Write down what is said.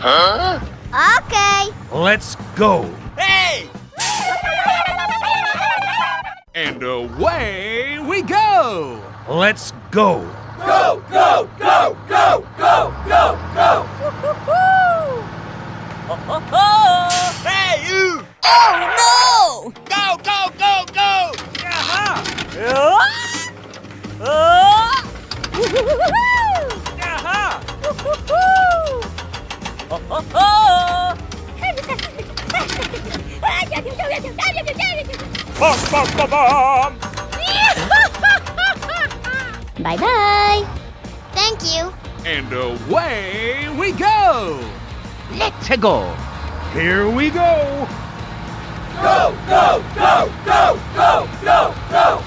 Okay. Let's go. Hey! And away we go. Let's go. Go, go, go, go, go, go, go! Hey, you! Oh, Go, go, go, go! no! Bye-bye. Thank you. And away we go. Let's go. Here we go. Go, go, go, go, go, go, go!